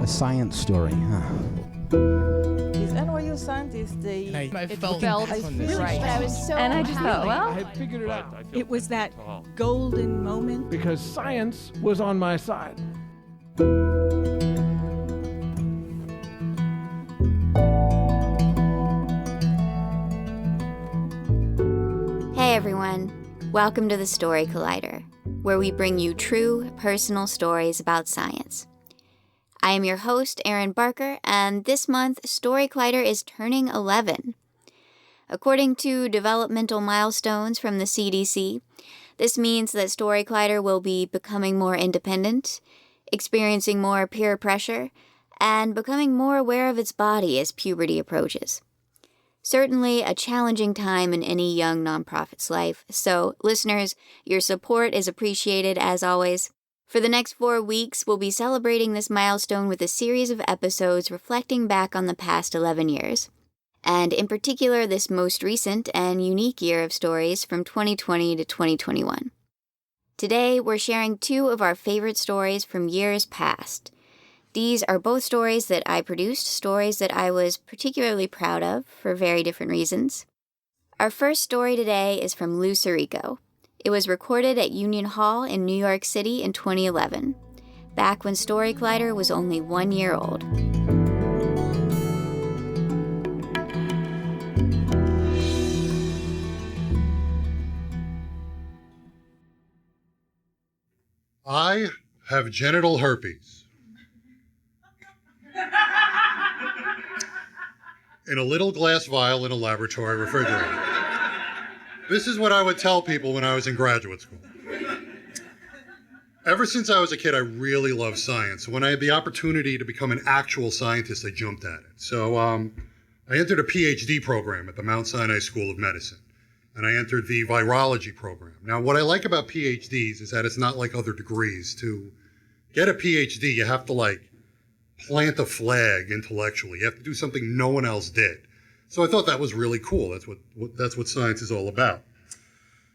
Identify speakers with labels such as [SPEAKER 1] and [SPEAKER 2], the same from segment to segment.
[SPEAKER 1] A science story, huh?
[SPEAKER 2] These NYU scientists,
[SPEAKER 3] I felt
[SPEAKER 2] right.
[SPEAKER 4] I was so
[SPEAKER 2] And I just thought, well,
[SPEAKER 3] I had figured it out
[SPEAKER 5] It was that golden moment.
[SPEAKER 3] because science was on my side.
[SPEAKER 4] Hey everyone, welcome to the Story Collider, where we bring you true, personal stories about science. I am your host, Erin Barker, and this month, Story Collider is turning 11. According to developmental milestones from the CDC, this means that Story Collider will be becoming more independent, experiencing more peer pressure, and becoming more aware of its body as puberty approaches. Certainly a challenging time in any young nonprofit's life, so listeners, your support is appreciated as always. For the next 4 weeks, we'll be celebrating this milestone with a series of episodes reflecting back on the past 11 years, and in particular this most recent and unique year of stories from 2020 to 2021. Today, we're sharing 2 of our favorite stories from years past. These are both stories that I produced, stories that I was particularly proud of for very different reasons. Our first story today is from Lou Serico. It was recorded at Union Hall in New York City in 2011, back when Story Collider was only 1 year old.
[SPEAKER 6] I have genital herpes. In a little glass vial in a laboratory refrigerator. This is what I would tell people when I was in graduate school. Ever since I was a kid, I really loved science. When I had the opportunity to become an actual scientist, I jumped at it. So I entered a PhD program at the Mount Sinai School of Medicine, and I entered the virology program. Now, what I like about PhDs is that it's not like other degrees. To get a PhD, you have to plant a flag intellectually. You have to do something no one else did. So I thought that was really cool. That's what science is all about.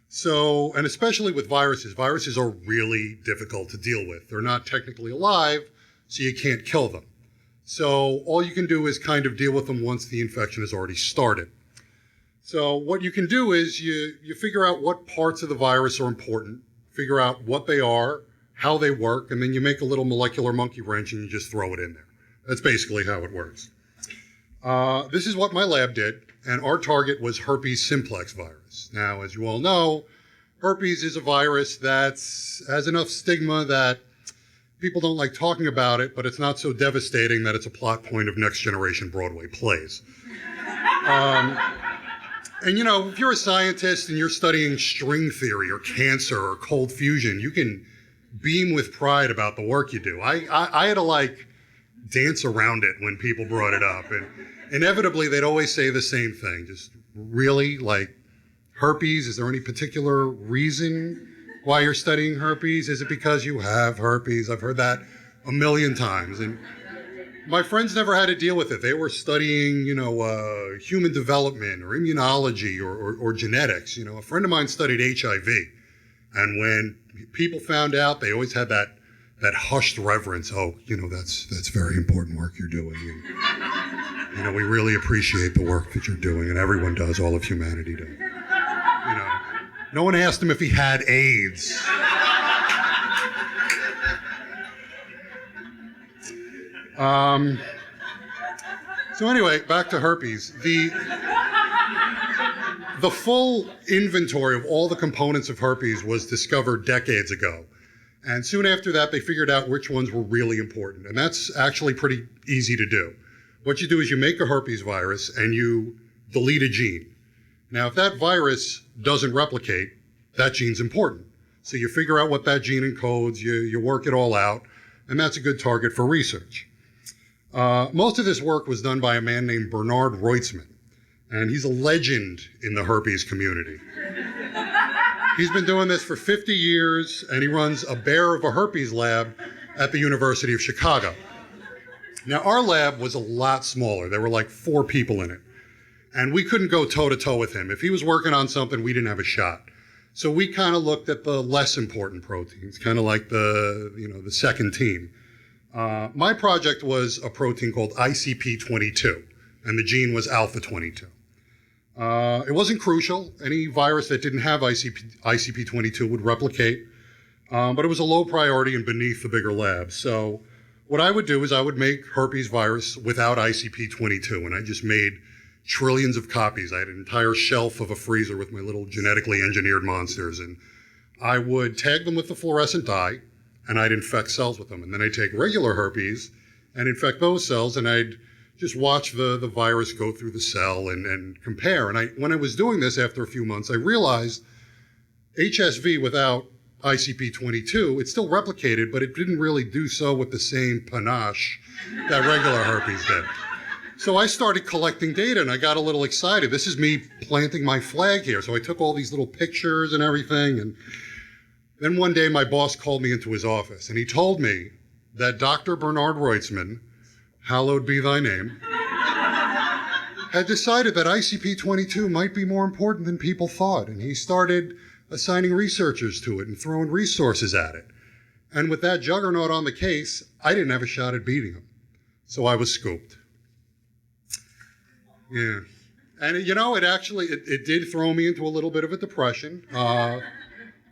[SPEAKER 6] So, and especially with viruses are really difficult to deal with. They're not technically alive, so you can't kill them. So all you can do is kind of deal with them once the infection has already started. So what you can do is you figure out what parts of the virus are important, figure out what they are, how they work, and then you make a little molecular monkey wrench and you just throw it in there. That's basically how it works. This is what my lab did, and our target was herpes simplex virus. Now, as you all know, herpes is a virus that has enough stigma that people don't like talking about it, but it's not so devastating that it's a plot point of next generation Broadway plays. And if you're a scientist and you're studying string theory or cancer or cold fusion, you can beam with pride about the work you do. I had to dance around it when people brought it up, and inevitably they'd always say the same thing. Just really, herpes, is there any particular reason why you're studying herpes? Is it because you have herpes? I've heard that a million times, and my friends never had to deal with it. They were studying, human development or immunology or genetics. A friend of mine studied HIV, and when people found out, they always had that hushed reverence. Oh, that's very important work you're doing. And, we really appreciate the work that you're doing, and everyone does, all of humanity does. No one asked him if he had AIDS. So anyway, back to herpes. The full inventory of all the components of herpes was discovered decades ago. And soon after that, they figured out which ones were really important. And that's actually pretty easy to do. What you do is you make a herpes virus and you delete a gene. Now, if that virus doesn't replicate, that gene's important. So you figure out what that gene encodes, you work it all out, and that's a good target for research. Most of this work was done by a man named Bernard Reutzmann, and he's a legend in the herpes community. He's been doing this for 50 years, and he runs a bear of a herpes lab at the University of Chicago. Now, our lab was a lot smaller. There were 4 people in it, and we couldn't go toe-to-toe with him. If he was working on something, we didn't have a shot. So we kind of looked at the less important proteins, kind of like the second team. My project was a protein called ICP22, and the gene was alpha-22. It wasn't crucial. Any virus that didn't have ICP22 would replicate, but it was a low priority and beneath the bigger labs. So what I would do is I would make herpes virus without ICP22, and I just made trillions of copies. I had an entire shelf of a freezer with my little genetically engineered monsters, and I would tag them with the fluorescent dye, and I'd infect cells with them. And then I'd take regular herpes and infect those cells, and I'd just watch the virus go through the cell and compare. And when I was doing this after a few months, I realized HSV without ICP22, it still replicated, but it didn't really do so with the same panache that regular herpes did. So I started collecting data, and I got a little excited. This is me planting my flag here. So I took all these little pictures and everything, and then one day my boss called me into his office, and he told me that Dr. Bernard Reutzmann, hallowed be thy name, had decided that ICP22 might be more important than people thought, and he started assigning researchers to it and throwing resources at it. And with that juggernaut on the case, I didn't have a shot at beating him. So I was scooped. Yeah. And it did throw me into a little bit of a depression.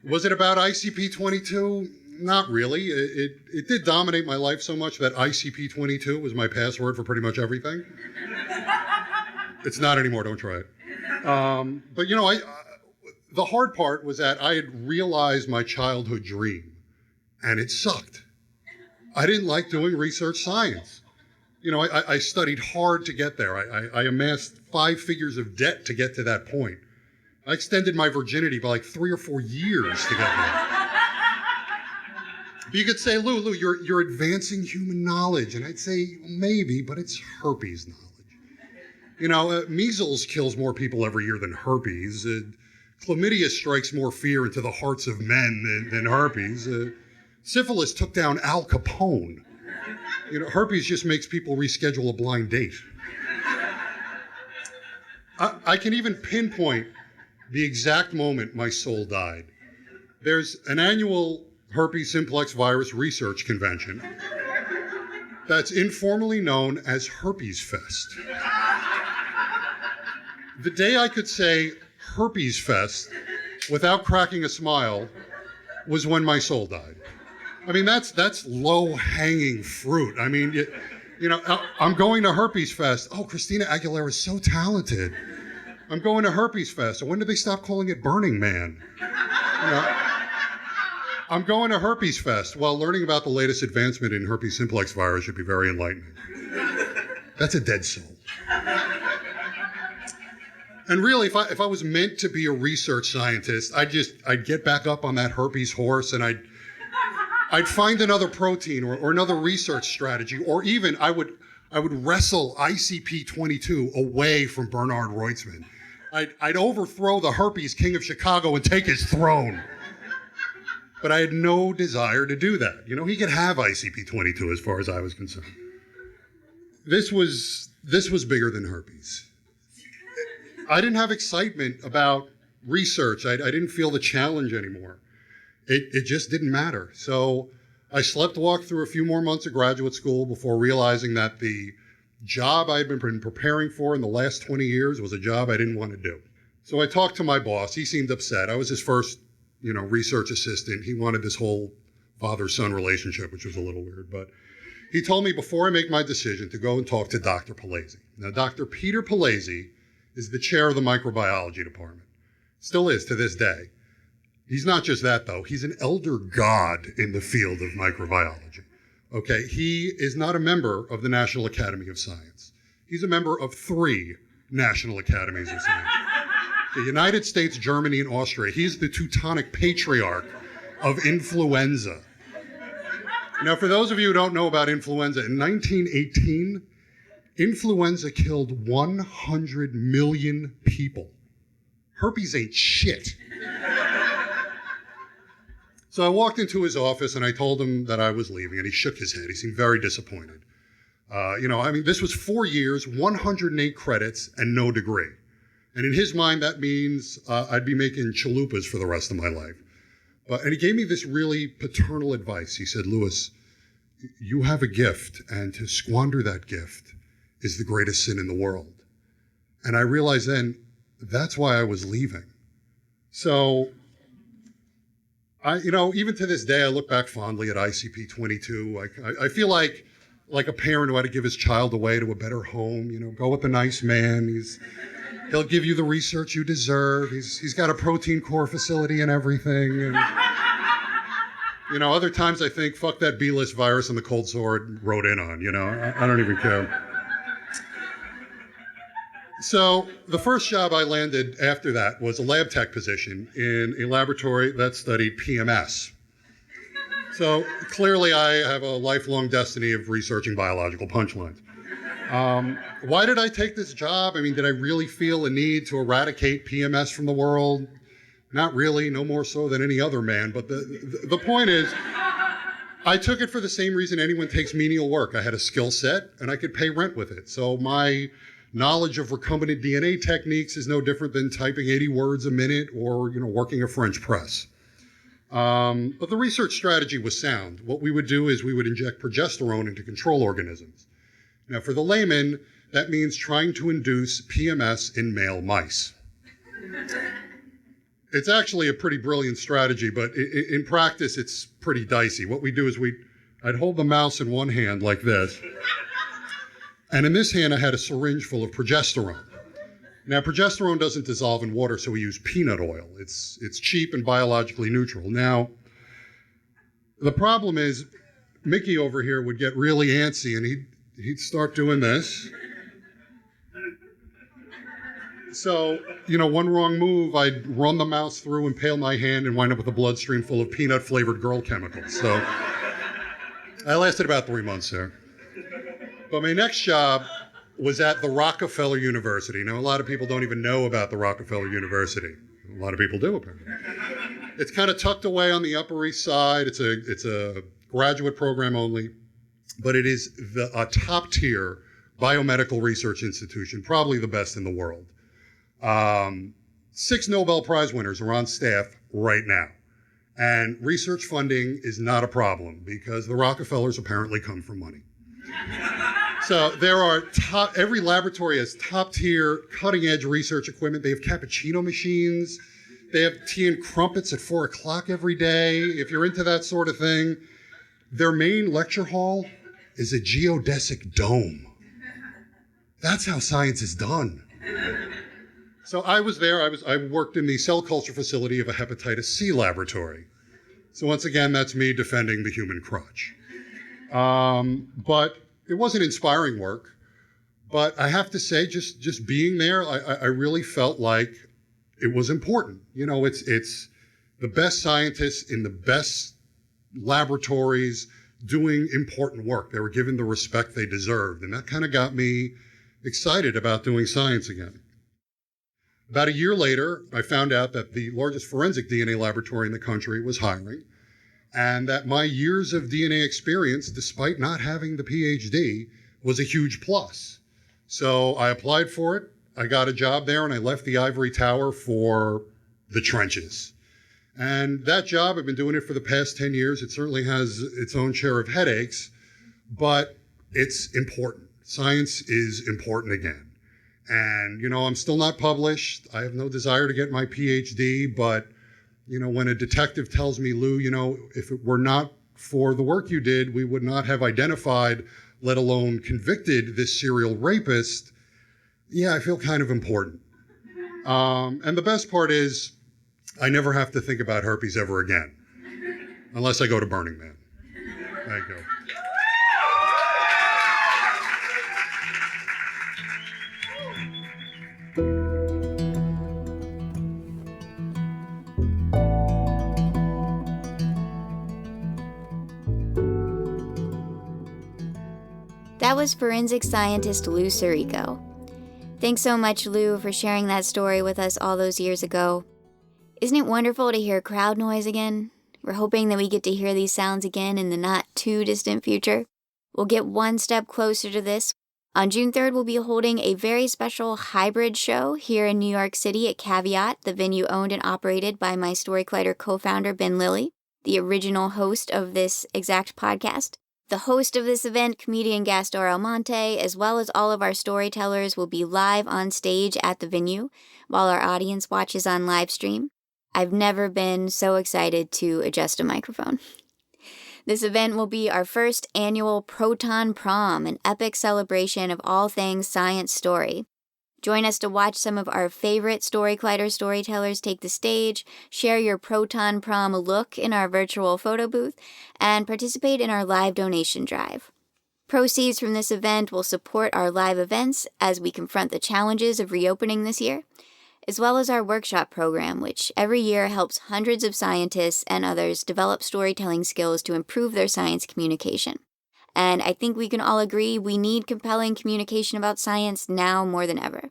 [SPEAKER 6] Was it about ICP22? Not really. It did dominate my life so much that ICP22 was my password for pretty much everything. It's not anymore, don't try it. But the hard part was that I had realized my childhood dream, and it sucked. I didn't like doing research science. I studied hard to get there. I amassed 5 figures of debt to get to that point. I extended my virginity by like 3 or 4 years to get there. You could say, Lou, you're advancing human knowledge. And I'd say, maybe, but it's herpes knowledge. Measles kills more people every year than herpes. Chlamydia strikes more fear into the hearts of men than herpes. Syphilis took down Al Capone. Herpes just makes people reschedule a blind date. I can even pinpoint the exact moment my soul died. There's an annual herpes simplex virus research convention that's informally known as Herpes Fest. The day I could say Herpes Fest without cracking a smile was when my soul died. I mean, that's low-hanging fruit. I mean, I'm going to Herpes Fest. Oh, Christina Aguilera is so talented. I'm going to Herpes Fest. When did they stop calling it Burning Man? I'm going to Herpes Fest. Well, learning about the latest advancement in herpes simplex virus should be very enlightening. That's a dead soul. And really, if I was meant to be a research scientist, I'd get back up on that herpes horse, and I'd find another protein or another research strategy, or even I would wrestle ICP22 away from Bernard Reutzmann. I'd overthrow the herpes king of Chicago and take his throne. But I had no desire to do that. He could have ICP22 as far as I was concerned. This was bigger than herpes. I didn't have excitement about research. I didn't feel the challenge anymore. It just didn't matter. So I sleptwalked through a few more months of graduate school before realizing that the job I'd been preparing for in the last 20 years was a job I didn't want to do. So I talked to my boss. He seemed upset. I was his first, research assistant. He wanted this whole father-son relationship, which was a little weird. But he told me before I make my decision to go and talk to Dr. Palese. Now, Dr. Peter Palese is the chair of the microbiology department. Still is to this day. He's not just that, though. He's an elder god in the field of microbiology. Okay, he is not a member of the National Academy of Science. He's a member of 3 National Academies of Science. The United States, Germany, and Austria. He's the Teutonic patriarch of influenza. Now, for those of you who don't know about influenza, in 1918, influenza killed 100 million people. Herpes ain't shit. So I walked into his office and I told him that I was leaving, and he shook his head. He seemed very disappointed. This was 4 years, 108 credits, and no degree. And in his mind, that means I'd be making chalupas for the rest of my life. And he gave me this really paternal advice. He said, Louis, you have a gift, and to squander that gift is the greatest sin in the world. And I realized then that's why I was leaving. So even to this day, I look back fondly at ICP 22. I feel like a parent who had to give his child away to a better home. Go with the nice man. He'll give you the research you deserve. He's got a protein core facility and everything. And, other times I think, fuck that B-list virus and the cold sore wrote in on. I don't even care. So the first job I landed after that was a lab tech position in a laboratory that studied PMS. So clearly I have a lifelong destiny of researching biological punchlines. Why did I take this job? I mean, did I really feel a need to eradicate PMS from the world? Not really, no more so than any other man. But the point is, I took it for the same reason anyone takes menial work. I had a skill set and I could pay rent with it. So my knowledge of recombinant DNA techniques is no different than typing 80 words a minute or, working a French press. But the research strategy was sound. What we would do is we would inject progesterone into control organisms. Now, for the layman, that means trying to induce PMS in male mice. It's actually a pretty brilliant strategy, but in practice, it's pretty dicey. What we do is I'd hold the mouse in one hand like this. And in this hand, I had a syringe full of progesterone. Now, progesterone doesn't dissolve in water, so we use peanut oil. It's cheap and biologically neutral. Now, the problem is, Mickey over here would get really antsy, and he'd start doing this. So, one wrong move, I'd run the mouse through, impale my hand, and wind up with a bloodstream full of peanut-flavored girl chemicals. So I lasted about 3 months there. But my next job was at the Rockefeller University. Now, a lot of people don't even know about the Rockefeller University. A lot of people do, apparently. It's kind of tucked away on the Upper East Side. It's a graduate program only, but it is a top-tier biomedical research institution, probably the best in the world. 6 Nobel Prize winners are on staff right now. And research funding is not a problem because the Rockefellers apparently come from money. So every laboratory has top-tier, cutting-edge research equipment. They have cappuccino machines. They have tea and crumpets at 4 o'clock every day. If you're into that sort of thing, their main lecture hall is a geodesic dome. That's how science is done. So I was there. I worked in the cell culture facility of a hepatitis C laboratory. So once again, that's me defending the human crotch. But it wasn't inspiring work. But I have to say, just being there, I really felt like it was important. It's the best scientists in the best laboratories doing important work. They were given the respect they deserved. And that kind of got me excited about doing science again. About a year later, I found out that the largest forensic DNA laboratory in the country was hiring, and that my years of DNA experience, despite not having the PhD, was a huge plus. So I applied for it, I got a job there, and I left the ivory tower for the trenches. And that job, I've been doing it for the past 10 years. It certainly has its own share of headaches, but it's important. Science is important again. And, I'm still not published. I have no desire to get my PhD, but, when a detective tells me, Lou, if it were not for the work you did, we would not have identified, let alone convicted this serial rapist, I feel kind of important. And the best part is I never have to think about herpes ever again, unless I go to Burning Man. Thank you.
[SPEAKER 4] That was forensic scientist Lou Serico. Thanks so much, Lou, for sharing that story with us all those years ago. Isn't it wonderful to hear crowd noise again? We're hoping that we get to hear these sounds again in the not-too-distant future. We'll get one step closer to this. On June 3rd, we'll be holding a very special hybrid show here in New York City at Caveat, the venue owned and operated by my Story Collider co-founder, Ben Lilly, the original host of this exact podcast. The host of this event, comedian Gastor Almonte, as well as all of our storytellers, will be live on stage at the venue while our audience watches on live stream. I've never been so excited to adjust a microphone. This event will be our first annual Proton Prom, an epic celebration of all things science story. Join us to watch some of our favorite Story Collider storytellers take the stage, share your Proton Prom look in our virtual photo booth, and participate in our live donation drive. Proceeds from this event will support our live events as we confront the challenges of reopening this year, as well as our workshop program, which every year helps hundreds of scientists and others develop storytelling skills to improve their science communication. And I think we can all agree we need compelling communication about science now more than ever.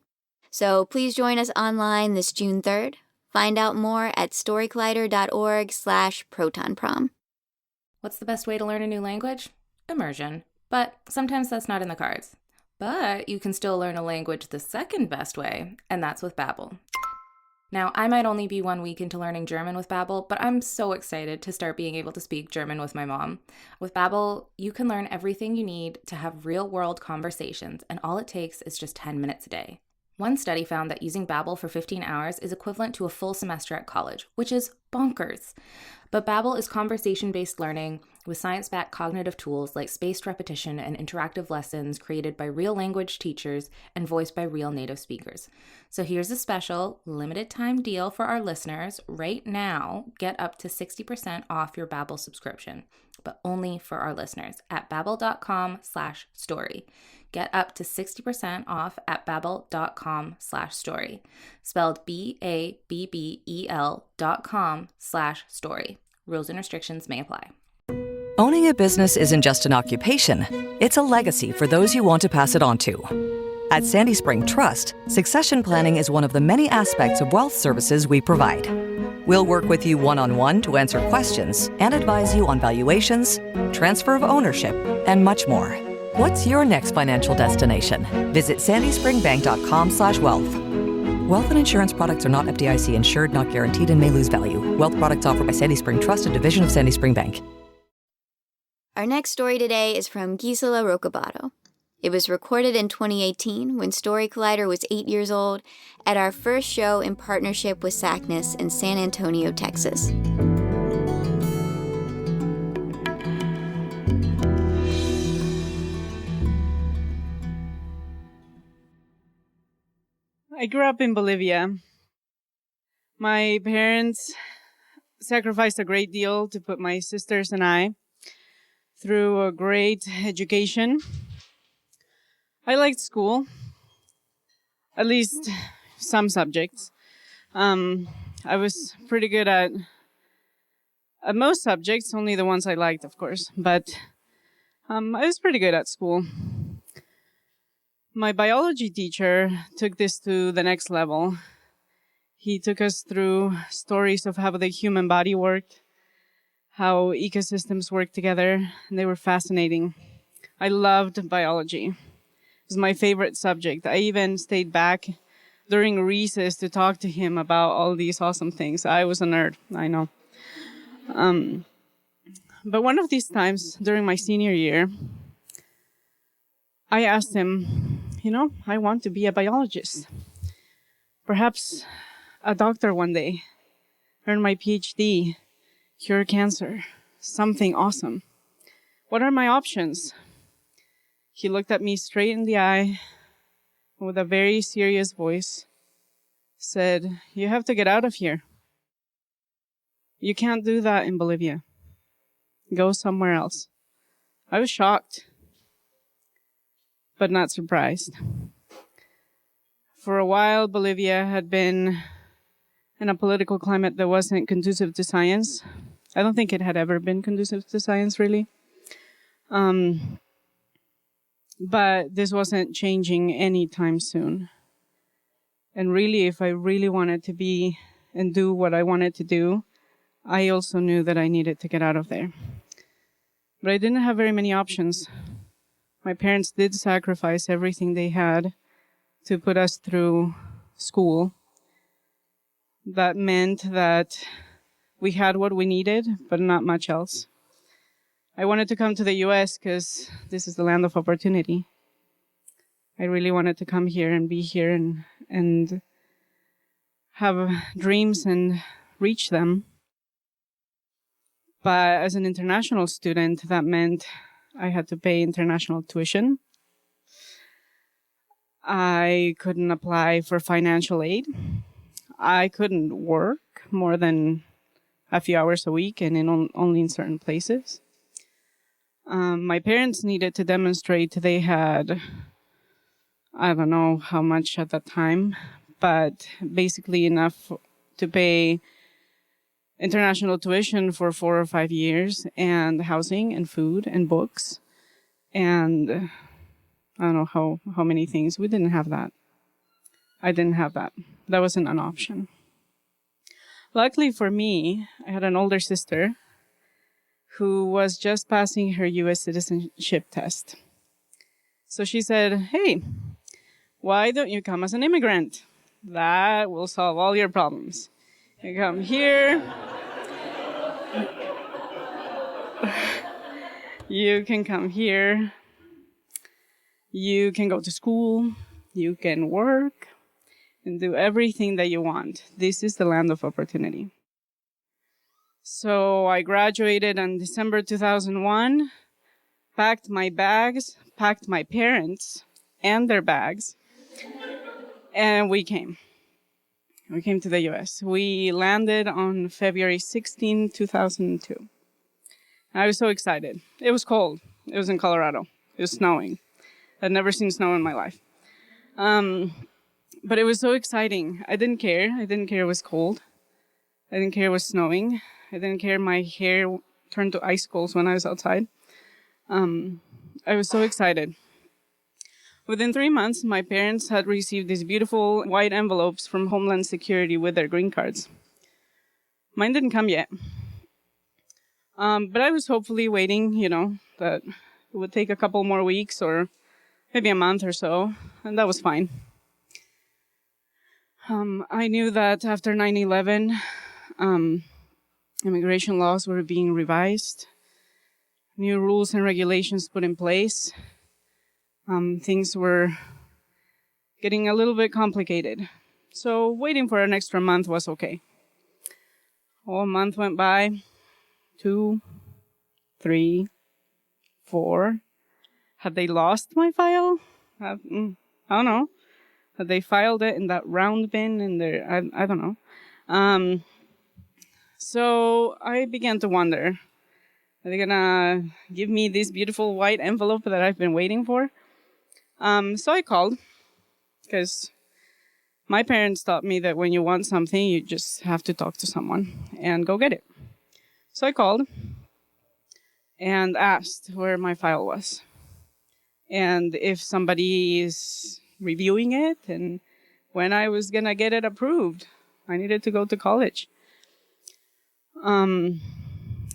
[SPEAKER 4] So please join us online this June 3rd. Find out more at storycollider.org/protonprom.
[SPEAKER 1] What's the best way to learn a new language? Immersion. But sometimes that's not in the cards. But you can still learn a language the second best way, and that's with Babbel. Now, I might only be 1 week into learning German with Babbel, but I'm so excited to start being able to speak German with my mom. With Babbel, you can learn everything you need to have real-world conversations, and all it takes is just 10 minutes a day. One study found that using Babbel for 15 hours is equivalent to a full semester at college, which is bonkers. But Babbel is conversation-based learning with science-backed cognitive tools like spaced repetition and interactive lessons created by real language teachers and voiced by real native speakers. So here's a special limited-time deal for our listeners. Right now, get up to 60% off your Babbel subscription, but only for our listeners at babbel.com/story. Get up to 60% off at babbel.com/story. Spelled BABBEL.com/story. Rules and restrictions may apply.
[SPEAKER 7] Owning a business isn't just an occupation. It's a legacy for those you want to pass it on to. At Sandy Spring Trust, succession planning is one of the many aspects of wealth services we provide. We'll work with you one-on-one to answer questions and advise you on valuations, transfer of ownership, and much more. What's your next financial destination? Visit sandyspringbank.com/wealth. Wealth and insurance products are not FDIC insured, not guaranteed, and may lose value. Wealth products offered by Sandy Spring Trust, a division of Sandy Spring Bank.
[SPEAKER 4] Our next story today is from Guizella Rocabado. It was recorded in 2018 when Story Collider was 8 years old at our first show in partnership with SACNAS in San Antonio, Texas.
[SPEAKER 5] I grew up in Bolivia. My parents sacrificed a great deal to put my sisters and I through a great education. I liked school, at least some subjects. I was pretty good at most subjects, only the ones I liked, of course, but I was pretty good at school. My biology teacher took this to the next level. He took us through stories of how the human body worked, how ecosystems work together, and they were fascinating. I loved biology. It was my favorite subject. I even stayed back during recess to talk to him about all these awesome things. I was a nerd, I know. But one of these times during my senior year, I asked him, I want to be a biologist. Perhaps a doctor one day, earn my PhD, cure cancer, something awesome. What are my options? He looked at me straight in the eye with a very serious voice, said, "You have to get out of here. You can't do that in Bolivia. Go somewhere else." I was shocked, but not surprised. For a while, Bolivia had been in a political climate that wasn't conducive to science. I don't think it had ever been conducive to science, really. But this wasn't changing anytime soon. And really, if I really wanted to be and do what I wanted to do, I also knew that I needed to get out of there. But I didn't have very many options. My parents did sacrifice everything they had to put us through school. That meant that we had what we needed, but not much else. I wanted to come to the US because this is the land of opportunity. I really wanted to come here and be here and have dreams and reach them. But as an international student, that meant I had to pay international tuition. I couldn't apply for financial aid. I couldn't work more than a few hours a week and only in certain places. My parents needed to demonstrate they had, I don't know how much at that time, but basically enough to pay international tuition for 4 or 5 years and housing and food and books and I don't know how many things. We didn't have that. I didn't have that. That wasn't an option. Luckily for me, I had an older sister who was just passing her U.S. citizenship test. So she said, hey, why don't you come as an immigrant? That will solve all your problems. You come here. You can come here. You can go to school. You can work and do everything that you want. This is the land of opportunity. So I graduated in December 2001, packed my bags, packed my parents and their bags, and we came. We came to the U.S. We landed on February 16, 2002. I was so excited. It was cold. It was in Colorado. It was snowing. I'd never seen snow in my life. But it was so exciting. I didn't care. I didn't care it was cold. I didn't care it was snowing. I didn't care my hair turned to icicles when I was outside. I was so excited. Within 3 months, my parents had received these beautiful white envelopes from Homeland Security with their green cards. Mine didn't come yet. But I was hopefully waiting, that it would take a couple more weeks or maybe a month or so, and that was fine. I knew that after 9/11, immigration laws were being revised, new rules and regulations put in place. Things were getting a little bit complicated. So waiting for an extra month was okay. A month went by, 2, 3, 4. Had they lost my file? I don't know. Had they filed it in that round bin in there? I don't know. So I began to wonder, are they gonna give me this beautiful white envelope that I've been waiting for? So I called, because my parents taught me that when you want something, you just have to talk to someone and go get it. So I called and asked where my file was and if somebody is reviewing it and when I was gonna get it approved. I needed to go to college.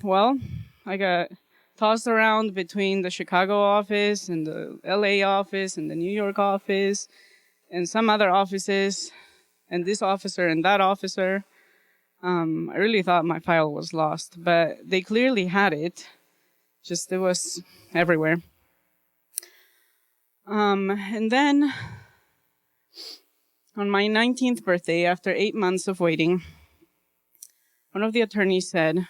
[SPEAKER 5] Well, I got tossed around between the Chicago office and the LA office and the New York office and some other offices and this officer and that officer. I really thought my file was lost, but they clearly had it. Just it was everywhere. And then on my 19th birthday, after 8 months of waiting, one of the attorneys said,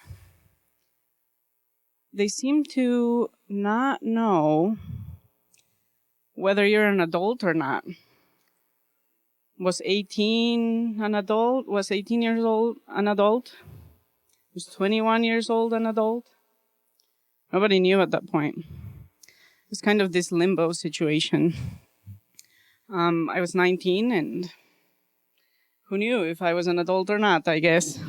[SPEAKER 5] they seem to not know whether you're an adult or not. Was 18 an adult? Was 18 years old an adult? Was 21 years old an adult? Nobody knew at that point. It was kind of this limbo situation. I was 19, and who knew if I was an adult or not, I guess.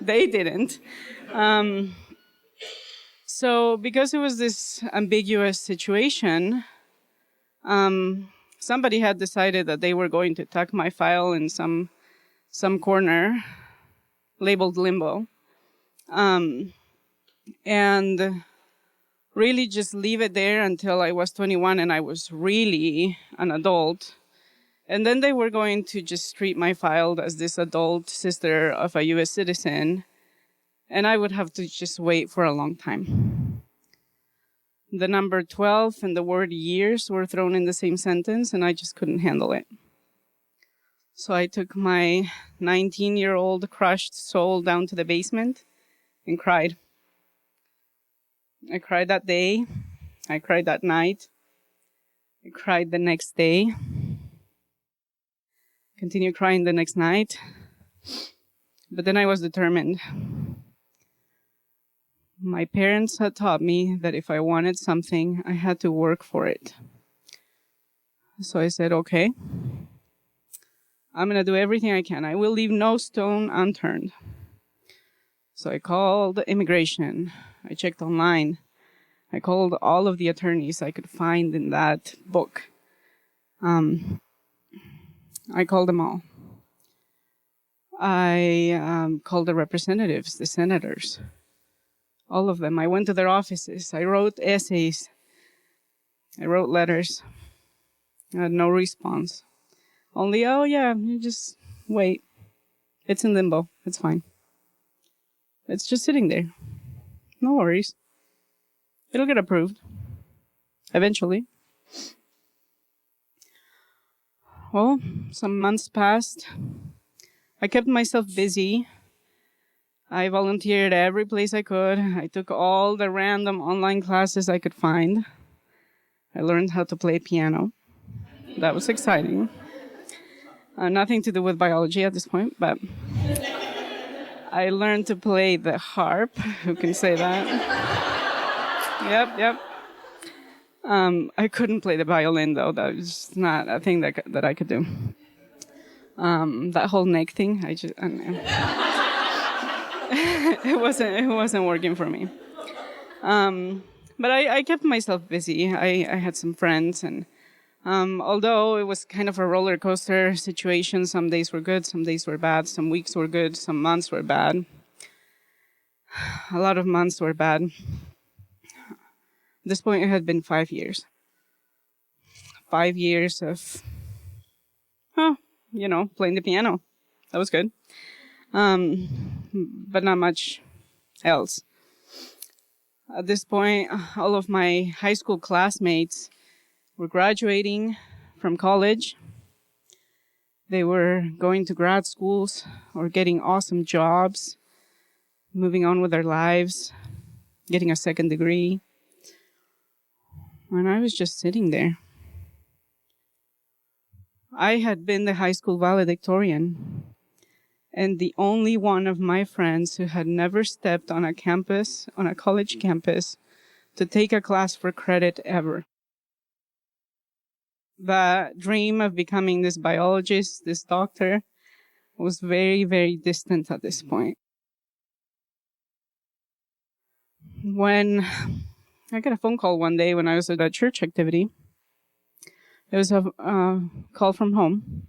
[SPEAKER 5] They didn't. So because it was this ambiguous situation, somebody had decided that they were going to tuck my file in some corner labeled limbo, and really just leave it there until I was 21 and I was really an adult. And then they were going to just treat my file as this adult sister of a U.S. citizen and I would have to just wait for a long time. The number 12 and the word years were thrown in the same sentence, and I just couldn't handle it. So I took my 19-year-old crushed soul down to the basement and cried. I cried that day. I cried that night. I cried the next day. Continued crying the next night. But then I was determined. My parents had taught me that if I wanted something, I had to work for it. So I said, okay, I'm going to do everything I can. I will leave no stone unturned. So I called immigration. I checked online. I called all of the attorneys I could find in that book. I called them all. I called the representatives, the senators, all of them. I went to their offices. I wrote essays. I wrote letters. I had no response. Only, oh yeah, you just wait. It's in limbo. It's fine. It's just sitting there. No worries. It'll get approved. Eventually. Well, some months passed. I kept myself busy. I volunteered every place I could. I took all the random online classes I could find. I learned how to play piano. That was exciting. Nothing to do with biology at this point, but I learned to play the harp. Who can say that? Yep. I couldn't play the violin, though. That was not a thing that I could do. That whole neck thing, I don't know. it wasn't working for me. But I kept myself busy. I had some friends, and although it was kind of a roller coaster situation, some days were good, some days were bad, some weeks were good, some months were bad. A lot of months were bad. At this point, it had been 5 years. 5 years of, playing the piano. That was good. But not much else. At this point, all of my high school classmates were graduating from college. They were going to grad schools or getting awesome jobs, moving on with their lives, getting a second degree. And I was just sitting there. I had been the high school valedictorian and the only one of my friends who had never stepped on a college campus, to take a class for credit ever. The dream of becoming this biologist, this doctor, was very, very distant at this point. When I got a phone call one day when I was at a church activity, it was a call from home.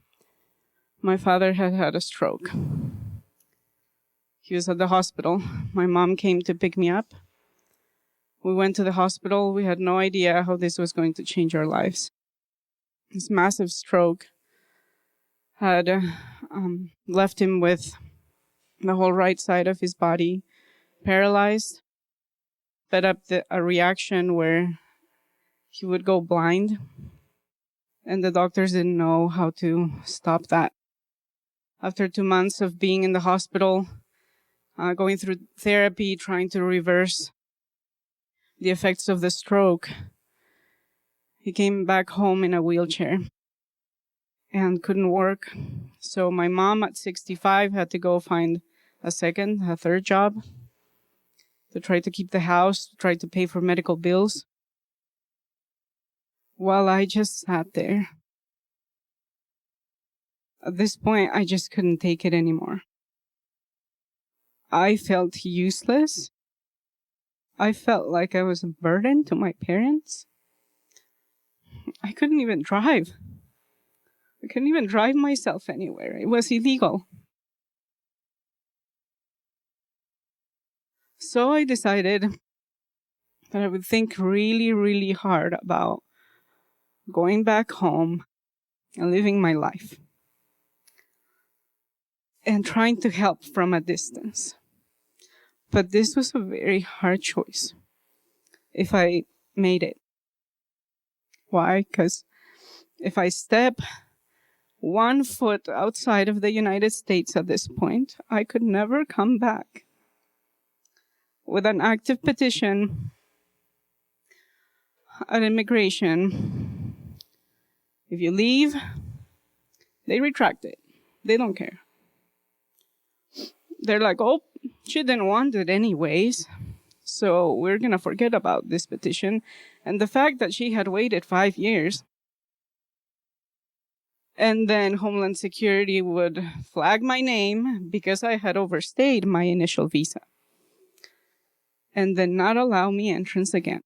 [SPEAKER 5] My father had had a stroke. He was at the hospital. My mom came to pick me up. We went to the hospital. We had no idea how this was going to change our lives. This massive stroke had left him with the whole right side of his body paralyzed, sped up a reaction where he would go blind, and the doctors didn't know how to stop that. After 2 months of being in the hospital, going through therapy, trying to reverse the effects of the stroke, he came back home in a wheelchair and couldn't work. So my mom at 65 had to go find a third job to try to keep the house, to try to pay for medical bills, while I just sat there. At this point, I just couldn't take it anymore. I felt useless. I felt like I was a burden to my parents. I couldn't even drive. I couldn't even drive myself anywhere. It was illegal. So I decided that I would think really, really hard about going back home and living my life and trying to help from a distance. But this was a very hard choice if I made it. Why? Because if I step 1 foot outside of the United States at this point, I could never come back. With an active petition at immigration, if you leave, they retract it. They don't care. They're like, oh, she didn't want it anyways, so we're going to forget about this petition. And the fact that she had waited 5 years, and then Homeland Security would flag my name because I had overstayed my initial visa, and then not allow me entrance again.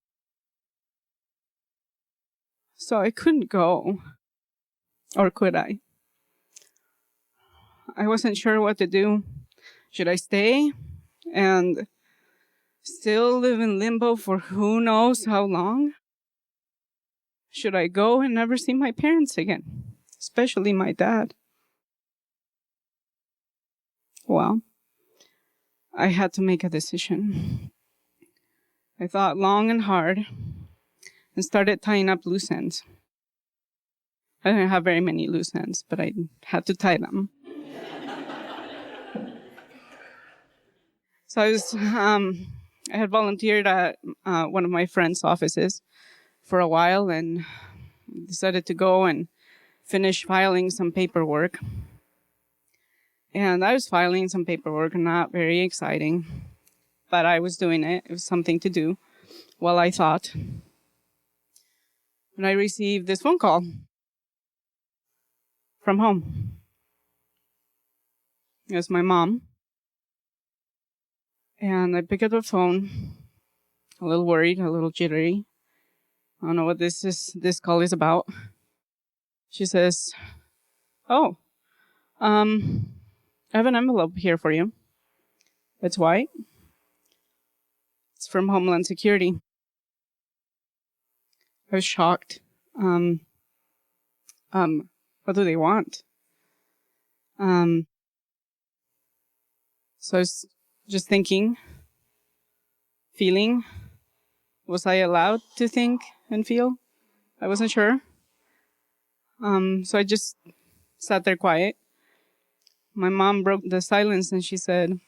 [SPEAKER 5] So I couldn't go, or could I? I wasn't sure what to do. Should I stay and still live in limbo for who knows how long? Should I go and never see my parents again, especially my dad? Well, I had to make a decision. I thought long and hard and started tying up loose ends. I didn't have very many loose ends, but I had to tie them. So I had volunteered at one of my friend's offices for a while and decided to go and finish filing some paperwork. And I was filing some paperwork, not very exciting, but I was doing it. It was something to do while I thought. And I received this phone call from home. It was my mom. And I pick up the phone, a little worried, a little jittery. I don't know what this call is about. She says, oh, I have an envelope here for you. It's white. It's from Homeland Security. I was shocked. What do they want? So I was just thinking, feeling. Was I allowed to think and feel? I wasn't sure. So I just sat there quiet. My mom broke the silence and she said,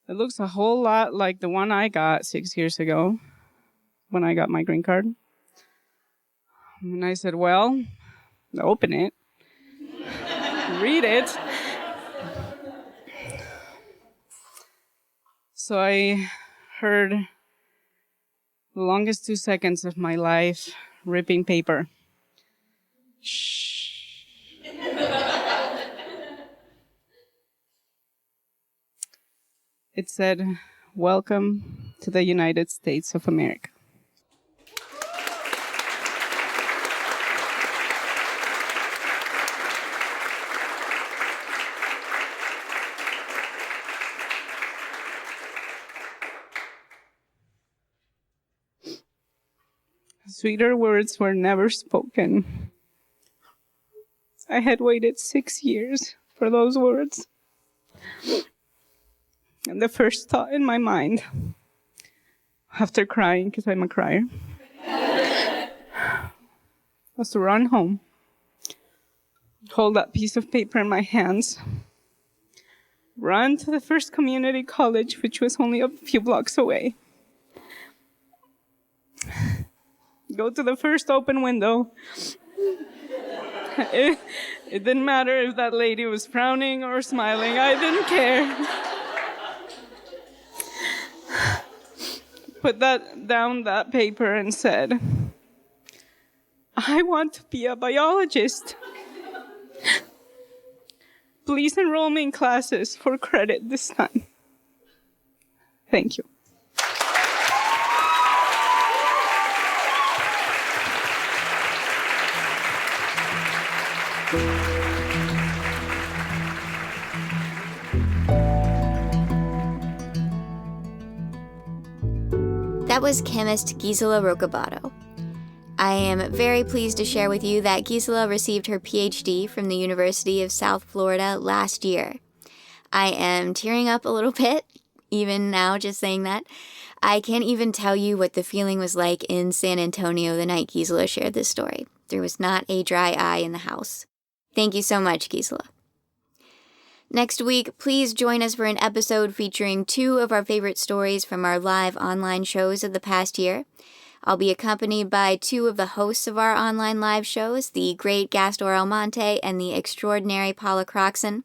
[SPEAKER 5] it looks a whole lot like the one I got 6 years ago when I got my green card. And I said, well, open it. Read it. So I heard the longest 2 seconds of my life ripping paper. Shh. It said, welcome to the United States of America. Sweeter words were never spoken. I had waited 6 years for those words. And the first thought in my mind, after crying, because I'm a crier, was to run home, hold that piece of paper in my hands, run to the first community college, which was only a few blocks away, go to the first open window. It didn't matter if that lady was frowning or smiling. I didn't care. Put down that paper and said, I want to be a biologist. Please enroll me in classes for credit this time. Thank you.
[SPEAKER 4] That was chemist Guizella Rocabado. I am very pleased to share with you that Guizella received her PhD from the University of South Florida last year. I am tearing up a little bit, even now just saying that. I can't even tell you what the feeling was like in San Antonio the night Guizella shared this story. There was not a dry eye in the house. Thank you so much, Guizella. Next week, please join us for an episode featuring 2 of our favorite stories from our live online shows of the past year. I'll be accompanied by 2 of the hosts of our online live shows, the great Gastor Almonte and the extraordinary Paula Croxon.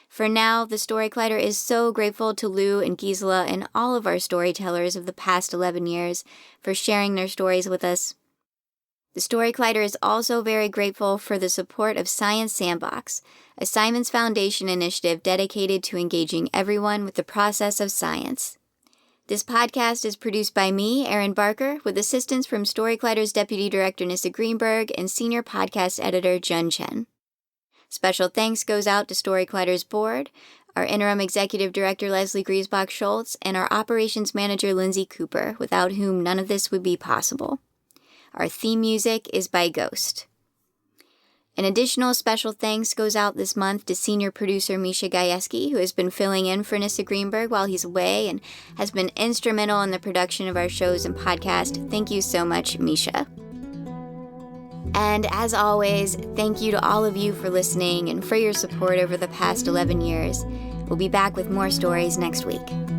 [SPEAKER 4] For now, the Story Collider is so grateful to Lou and Guizella and all of our storytellers of the past 11 years for sharing their stories with us. The Story Collider is also very grateful for the support of Science Sandbox, a Simons Foundation initiative dedicated to engaging everyone with the process of science. This podcast is produced by me, Erin Barker, with assistance from Story Collider's Deputy Director Nissa Greenberg and Senior Podcast Editor Jun Chen. Special thanks goes out to Story Collider's board, our Interim Executive Director Leslie Griesbach-Schultz, and our Operations Manager Lindsay Cooper, without whom none of this would be possible. Our theme music is by Ghost. An additional special thanks goes out this month to senior producer Misha Gajewski, who has been filling in for Nissa Greenberg while he's away and has been instrumental in the production of our shows and podcast. Thank you so much, Misha. And as always, thank you to all of you for listening and for your support over the past 11 years. We'll be back with more stories next week.